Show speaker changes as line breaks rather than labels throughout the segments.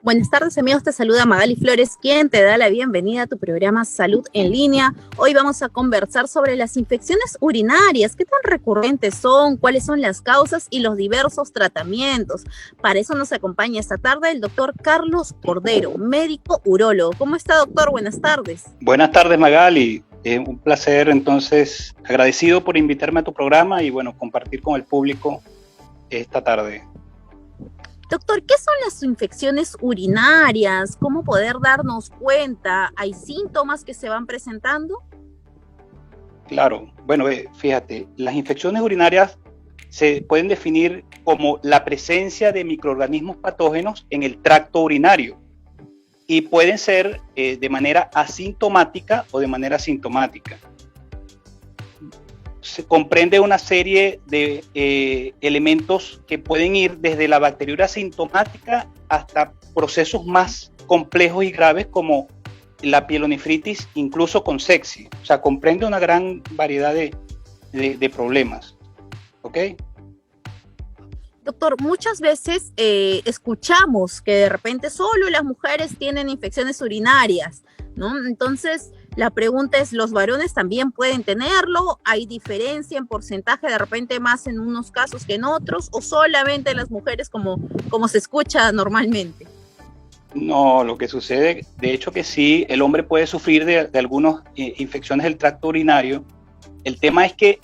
Buenas tardes, amigos, te saluda Magali Flores, quien te da la bienvenida a tu programa Salud en Línea. Hoy vamos a conversar sobre las infecciones urinarias, qué tan recurrentes son, cuáles son las causas y los diversos tratamientos. Para eso nos acompaña esta tarde el doctor Carlos Cordero, médico urólogo. ¿Cómo está, doctor? Buenas tardes.
Buenas tardes, Magali. Un placer, entonces, agradecido por invitarme a tu programa y, bueno, compartir con el público esta tarde.
Doctor, ¿qué son las infecciones urinarias? ¿Cómo poder darnos cuenta? ¿Hay síntomas que se van presentando?
Claro, bueno, fíjate, las infecciones urinarias se pueden definir como la presencia de microorganismos patógenos en el tracto urinario y pueden ser de manera asintomática o de manera sintomática. Se comprende una serie de elementos que pueden ir desde la bacteriuria asintomática hasta procesos más complejos y graves como la pielonefritis, incluso con sepsis. O sea, comprende una gran variedad de problemas. ¿Ok?
Doctor, muchas veces escuchamos que de repente solo las mujeres tienen infecciones urinarias, ¿no? Entonces, la pregunta es, ¿los varones también pueden tenerlo? ¿Hay diferencia en porcentaje, de repente más en unos casos que en otros? ¿O solamente las mujeres como se escucha normalmente?
No, lo que sucede, de hecho que sí, el hombre puede sufrir de algunas infecciones del tracto urinario. El tema es que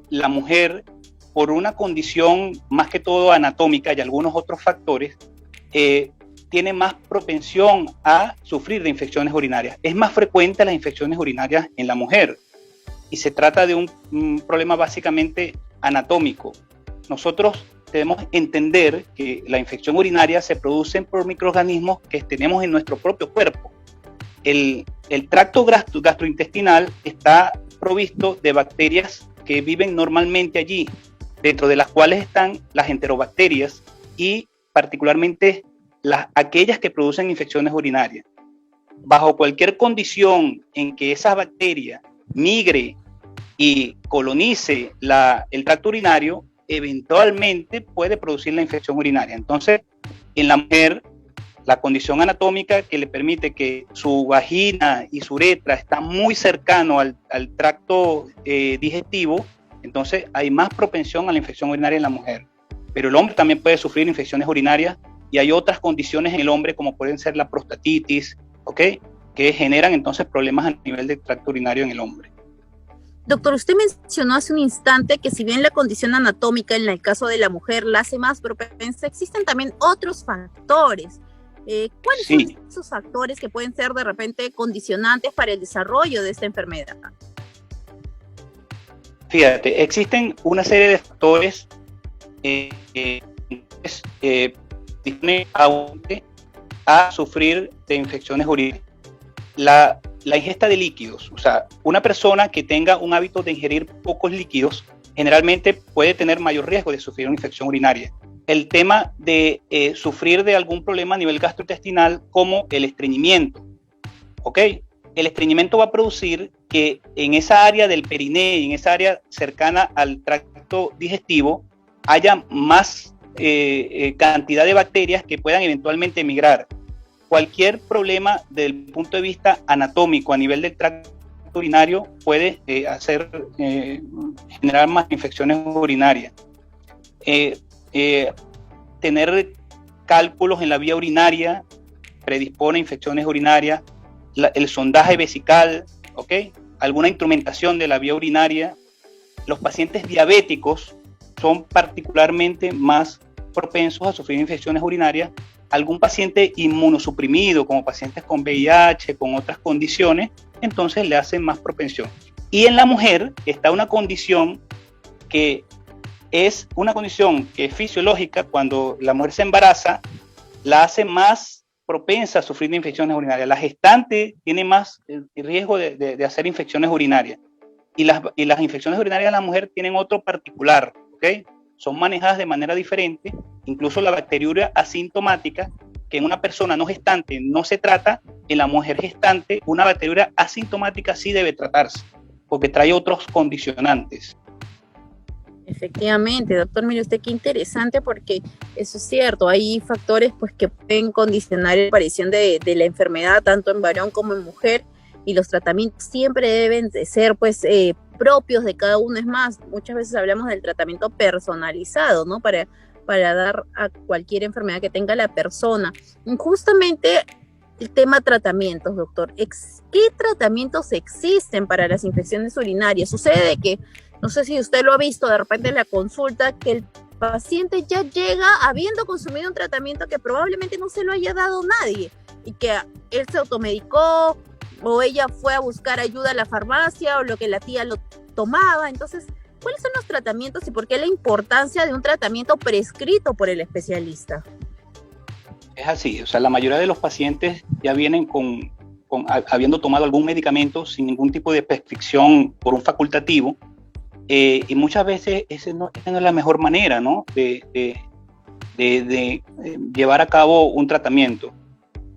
la mujer, por una condición más que todo anatómica y algunos otros factores, tiene más propensión a sufrir de infecciones urinarias. Es más frecuente las infecciones urinarias en la mujer y se trata de un problema básicamente anatómico. Nosotros debemos entender que la infección urinaria se produce por microorganismos que tenemos en nuestro propio cuerpo. El tracto gastrointestinal está provisto de bacterias que viven normalmente allí, dentro de las cuales están las enterobacterias y particularmente aquellas que producen infecciones urinarias. Bajo cualquier condición en que esa bacteria migre y colonice el tracto urinario, eventualmente puede producir la infección urinaria. Entonces, en la mujer, la condición anatómica que le permite que su vagina y su uretra están muy cercanos al tracto digestivo, entonces hay más propensión a la infección urinaria en la mujer. Pero el hombre también puede sufrir infecciones urinarias y hay otras condiciones en el hombre como pueden ser la prostatitis, ¿ok? Que generan entonces problemas a nivel del tracto urinario en el hombre.
Doctor, usted mencionó hace un instante que si bien la condición anatómica en el caso de la mujer la hace más propensa, existen también otros factores. ¿Cuáles son esos factores que pueden ser de repente condicionantes para el desarrollo de esta enfermedad?
Fíjate, existen una serie de factores a sufrir de infecciones urinarias. La ingesta de líquidos, o sea, una persona que tenga un hábito de ingerir pocos líquidos, generalmente puede tener mayor riesgo de sufrir una infección urinaria. El tema de sufrir de algún problema a nivel gastrointestinal como el estreñimiento, ¿ok? El estreñimiento va a producir que en esa área del perineo, en esa área cercana al tracto digestivo, haya más cantidad de bacterias que puedan eventualmente migrar. Cualquier problema desde el punto de vista anatómico a nivel del tracto urinario puede generar más infecciones urinarias. Tener cálculos en la vía urinaria predispone a infecciones urinarias. El sondaje vesical, ¿ok? Alguna instrumentación de la vía urinaria. Los pacientes diabéticos son particularmente más propensos a sufrir infecciones urinarias. Algún paciente inmunosuprimido, como pacientes con VIH, con otras condiciones, entonces le hacen más propensión. Y en la mujer está una condición que es fisiológica. Cuando la mujer se embaraza, la hace más propensa a sufrir de infecciones urinarias. La gestante tiene más riesgo de hacer infecciones urinarias. Y las infecciones urinarias de la mujer tienen otro particular, ¿ok? Son manejadas de manera diferente. Incluso la bacteriuria asintomática, que en una persona no gestante no se trata, en la mujer gestante una bacteriuria asintomática sí debe tratarse. porque trae otros condicionantes.
Efectivamente, doctor, mire usted qué interesante, porque eso es cierto, hay factores pues que pueden condicionar la aparición de la enfermedad tanto en varón como en mujer, y los tratamientos siempre deben de ser pues propios de cada uno. Es más, muchas veces hablamos del tratamiento personalizado, ¿no? Para dar a cualquier enfermedad que tenga la persona. Justamente el tema tratamientos, doctor. ¿Qué tratamientos existen para las infecciones urinarias? Sucede que, no sé si usted lo ha visto de repente en la consulta, que el paciente ya llega habiendo consumido un tratamiento que probablemente no se lo haya dado nadie, y que él se automedicó, o ella fue a buscar ayuda a la farmacia, o lo que la tía lo tomaba. Entonces, ¿cuáles son los tratamientos y por qué la importancia de un tratamiento prescrito por el especialista?
Es así, o sea, la mayoría de los pacientes ya vienen habiendo tomado algún medicamento sin ningún tipo de prescripción por un facultativo, y muchas veces esa no es la mejor manera, ¿no? de llevar a cabo un tratamiento.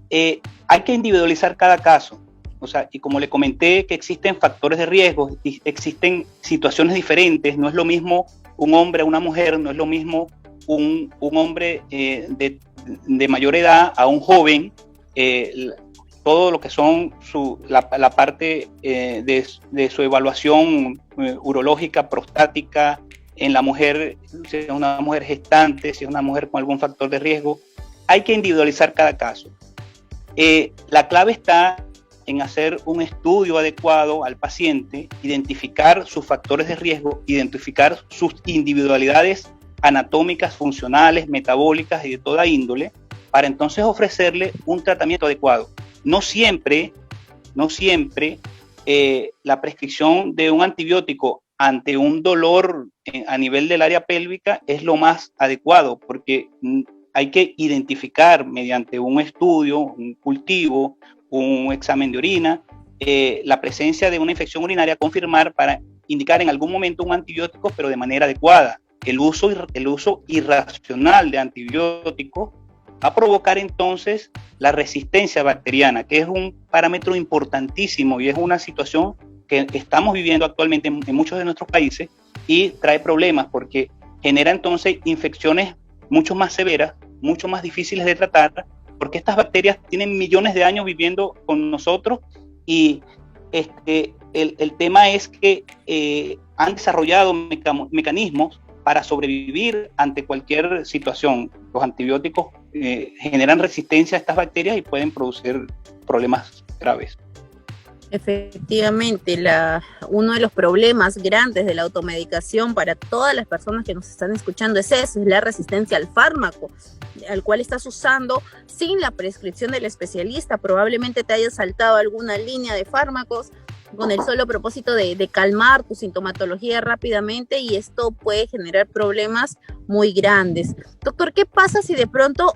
Hay que individualizar cada caso, o sea, y como le comenté que existen factores de riesgo, existen situaciones diferentes, no es lo mismo un hombre a una mujer, no es lo mismo un hombre de mayor edad a un joven. Todo lo que son la parte de su evaluación urológica, prostática, en la mujer, si es una mujer gestante, si es una mujer con algún factor de riesgo, hay que individualizar cada caso. La clave está en hacer un estudio adecuado al paciente, identificar sus factores de riesgo, identificar sus individualidades anatómicas, funcionales, metabólicas y de toda índole, para entonces ofrecerle un tratamiento adecuado. No siempre la prescripción de un antibiótico ante un dolor a nivel del área pélvica es lo más adecuado, porque hay que identificar mediante un estudio, un cultivo, un examen de orina, la presencia de una infección urinaria, confirmar para indicar en algún momento un antibiótico, pero de manera adecuada. El uso irracional de antibióticos va a provocar entonces la resistencia bacteriana, que es un parámetro importantísimo y es una situación que estamos viviendo actualmente en muchos de nuestros países, y trae problemas porque genera entonces infecciones mucho más severas, mucho más difíciles de tratar, porque estas bacterias tienen millones de años viviendo con nosotros, y el tema es que han desarrollado mecanismos para sobrevivir ante cualquier situación. Los antibióticos generan resistencia a estas bacterias y pueden producir problemas graves.
Efectivamente, uno de los problemas grandes de la automedicación para todas las personas que nos están escuchando es eso, es la resistencia al fármaco, al cual estás usando sin la prescripción del especialista. Probablemente te hayas saltado alguna línea de fármacos con el solo propósito de calmar tu sintomatología rápidamente, y esto puede generar problemas muy grandes. Doctor, ¿qué pasa si de pronto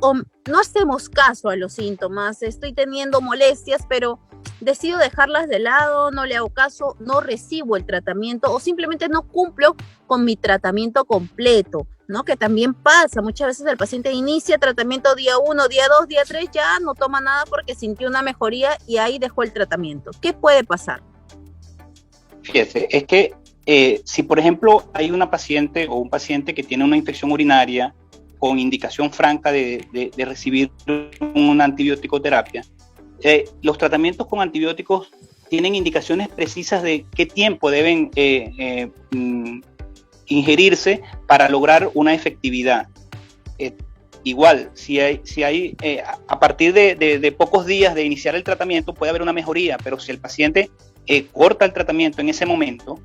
no hacemos caso a los síntomas? Estoy teniendo molestias, pero decido dejarlas de lado, no le hago caso, no recibo el tratamiento, o simplemente no cumplo con mi tratamiento completo, ¿no? Que también pasa, muchas veces el paciente inicia tratamiento día 1, día 2, día 3, ya no toma nada porque sintió una mejoría y ahí dejó el tratamiento. ¿Qué puede pasar?
Fíjese, es que si por ejemplo hay una paciente o un paciente que tiene una infección urinaria con indicación franca de recibir una antibiótico terapia, los tratamientos con antibióticos tienen indicaciones precisas de qué tiempo deben ingerirse para lograr una efectividad. Igual, si hay a partir de pocos días de iniciar el tratamiento puede haber una mejoría, pero si el paciente corta el tratamiento en ese momento,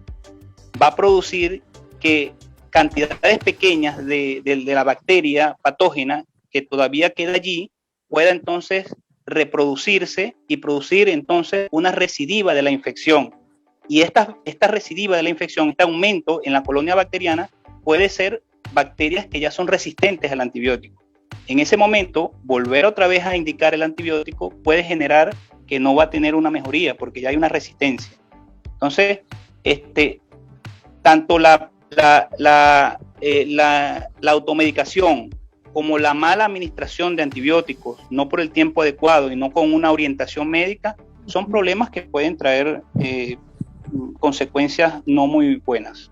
va a producir que cantidades pequeñas de la bacteria patógena que todavía queda allí pueda entonces reproducirse y producir entonces una recidiva de la infección. Y esta recidiva de la infección, este aumento en la colonia bacteriana, puede ser bacterias que ya son resistentes al antibiótico. En ese momento, volver otra vez a indicar el antibiótico puede generar que no va a tener una mejoría porque ya hay una resistencia. Entonces, tanto la automedicación como la mala administración de antibióticos, no por el tiempo adecuado y no con una orientación médica, son problemas que pueden traer consecuencias no muy buenas.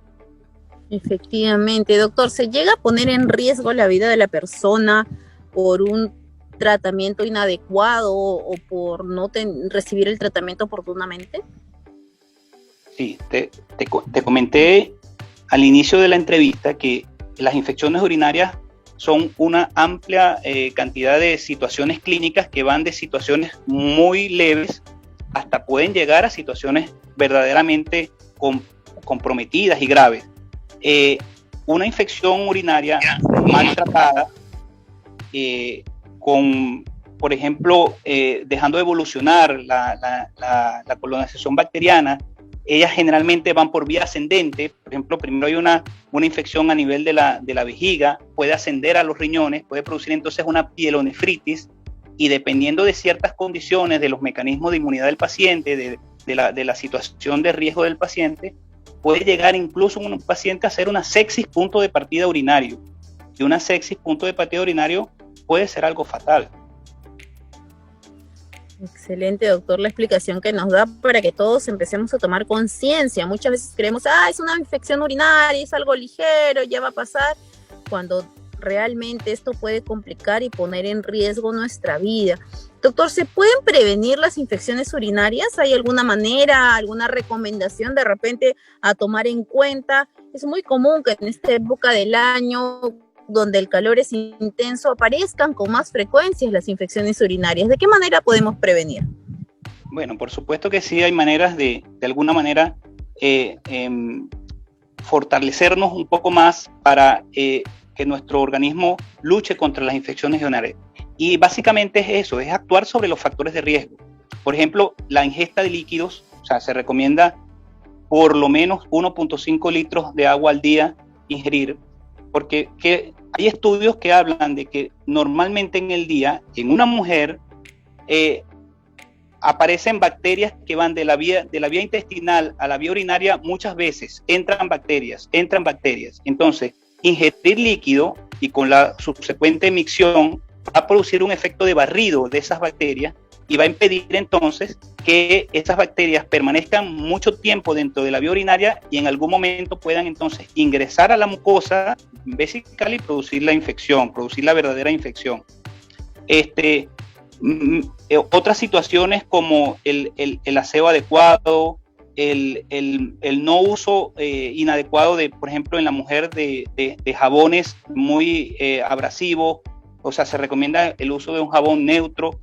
Efectivamente, doctor, ¿se llega a poner en riesgo la vida de la persona por un tratamiento inadecuado o por no recibir el tratamiento oportunamente?
Sí, te comenté al inicio de la entrevista que las infecciones urinarias son una amplia cantidad de situaciones clínicas que van de situaciones muy leves hasta pueden llegar a situaciones verdaderamente comprometidas y graves. Una infección urinaria mal tratada, por ejemplo, dejando de evolucionar la colonización bacteriana, ellas generalmente van por vía ascendente. Por ejemplo, primero hay una infección a nivel de la vejiga, puede ascender a los riñones, puede producir entonces una pielonefritis, y dependiendo de ciertas condiciones, de los mecanismos de inmunidad del paciente, de la situación de riesgo del paciente, puede llegar incluso un paciente a hacer una sepsis punto de partida urinario. Y una sepsis punto de partida urinario puede ser algo fatal.
Excelente, doctor, la explicación que nos da para que todos empecemos a tomar conciencia. Muchas veces creemos, es una infección urinaria, es algo ligero, ya va a pasar, cuando realmente esto puede complicar y poner en riesgo nuestra vida. Doctor, ¿se pueden prevenir las infecciones urinarias? ¿Hay alguna manera, alguna recomendación de repente a tomar en cuenta? Es muy común que en esta época del año, donde el calor es intenso, aparezcan con más frecuencia las infecciones urinarias. ¿De qué manera podemos prevenir?
Bueno, por supuesto que sí hay maneras de alguna manera, fortalecernos un poco más para que nuestro organismo luche contra las infecciones urinarias. Y básicamente es eso, es actuar sobre los factores de riesgo. Por ejemplo, la ingesta de líquidos, o sea, se recomienda por lo menos 1.5 litros de agua al día ingerir, porque hay estudios que hablan de que normalmente en el día, en una mujer, aparecen bacterias que van de la vía intestinal a la vía urinaria. Muchas veces entran bacterias. Entonces, ingerir líquido y con la subsecuente emisión va a producir un efecto de barrido de esas bacterias y va a impedir entonces que esas bacterias permanezcan mucho tiempo dentro de la vía urinaria y en algún momento puedan entonces ingresar a la mucosa vesical y producir la infección, producir la verdadera infección. Otras situaciones como el aseo adecuado, el no uso inadecuado por ejemplo, en la mujer de jabones muy abrasivos. O sea, se recomienda el uso de un jabón neutro,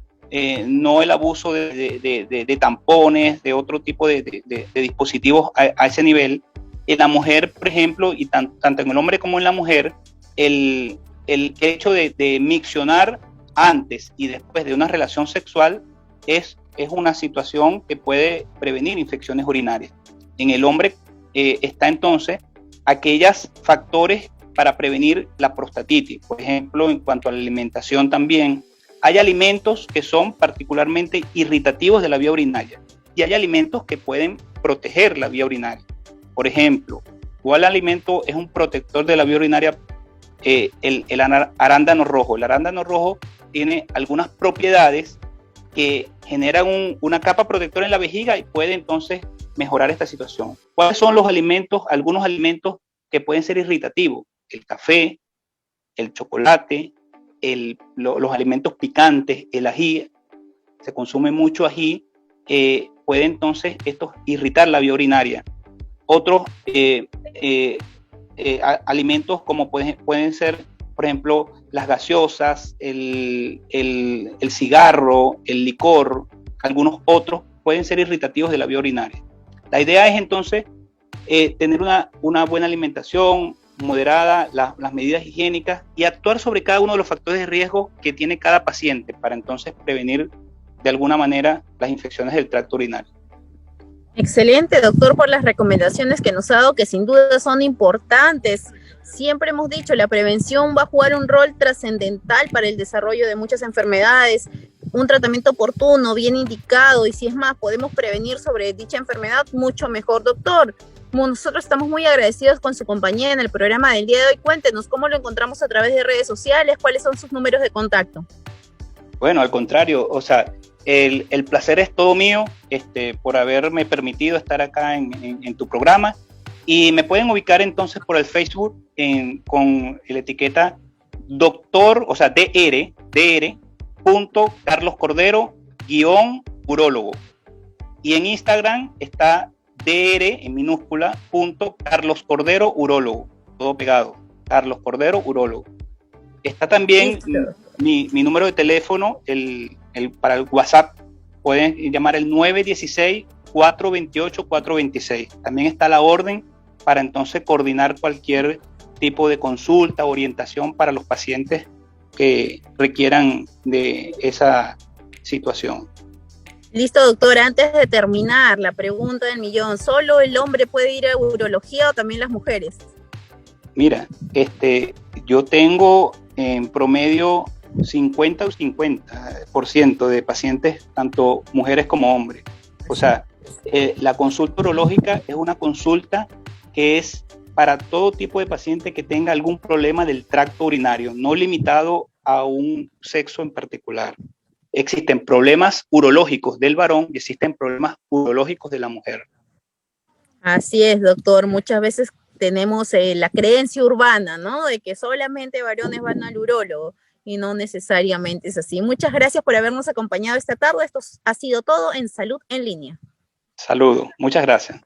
no el abuso de tampones, de otro tipo de dispositivos a ese nivel. En la mujer, por ejemplo, y tanto en el hombre como en la mujer, el hecho de miccionar antes y después de una relación sexual es una situación que puede prevenir infecciones urinarias. En el hombre está entonces aquellos factores para prevenir la prostatitis. Por ejemplo, en cuanto a la alimentación también, hay alimentos que son particularmente irritativos de la vía urinaria y hay alimentos que pueden proteger la vía urinaria. Por ejemplo, ¿cuál alimento es un protector de la vía urinaria? El arándano rojo. El arándano rojo tiene algunas propiedades que generan una capa protectora en la vejiga y puede entonces mejorar esta situación. ¿Cuáles son los alimentos? Algunos alimentos que pueden ser irritativos: el café, el chocolate, los alimentos picantes, el ají. Se consume mucho ají, puede entonces esto irritar la vía urinaria. Otros alimentos como pueden ser, por ejemplo, las gaseosas, el cigarro, el licor, algunos otros pueden ser irritativos de la vía urinaria. La idea es entonces tener una buena alimentación moderada, las medidas higiénicas y actuar sobre cada uno de los factores de riesgo que tiene cada paciente para entonces prevenir de alguna manera las infecciones del tracto urinario.
Excelente, doctor, por las recomendaciones que nos ha dado, que sin duda son importantes. Siempre hemos dicho, la prevención va a jugar un rol trascendental para el desarrollo de muchas enfermedades. Un tratamiento oportuno, bien indicado, y si es más, podemos prevenir sobre dicha enfermedad, mucho mejor, doctor. Nosotros estamos muy agradecidos con su compañía en el programa del día de hoy. Cuéntenos cómo lo encontramos a través de redes sociales, cuáles son sus números de contacto.
Bueno, al contrario, o sea, el placer es todo mío por haberme permitido estar acá en tu programa. Y me pueden ubicar entonces por el Facebook con la etiqueta doctor, o sea, Carlos Cordero urólogo. Y en Instagram está dr en minúscula Carlos Cordero urólogo, todo pegado, Carlos Cordero urólogo. Está también mi número de teléfono, para el WhatsApp, pueden llamar el 916-428-426. También está la orden para entonces coordinar cualquier tipo de consulta, orientación para los pacientes que requieran de esa situación.
Listo, doctor. Antes de terminar, la pregunta del millón, ¿solo el hombre puede ir a urología o también las mujeres?
Mira, yo tengo en promedio 50 o 50% de pacientes, tanto mujeres como hombres. O sea, la consulta urológica es una consulta que es para todo tipo de paciente que tenga algún problema del tracto urinario, no limitado a un sexo en particular. Existen problemas urológicos del varón y existen problemas urológicos de la mujer.
Así es, doctor. Muchas veces tenemos la creencia urbana, ¿no? De que solamente varones van al urólogo y no necesariamente es así. Muchas gracias por habernos acompañado esta tarde. Esto ha sido todo en Salud en Línea.
Saludos. Muchas gracias.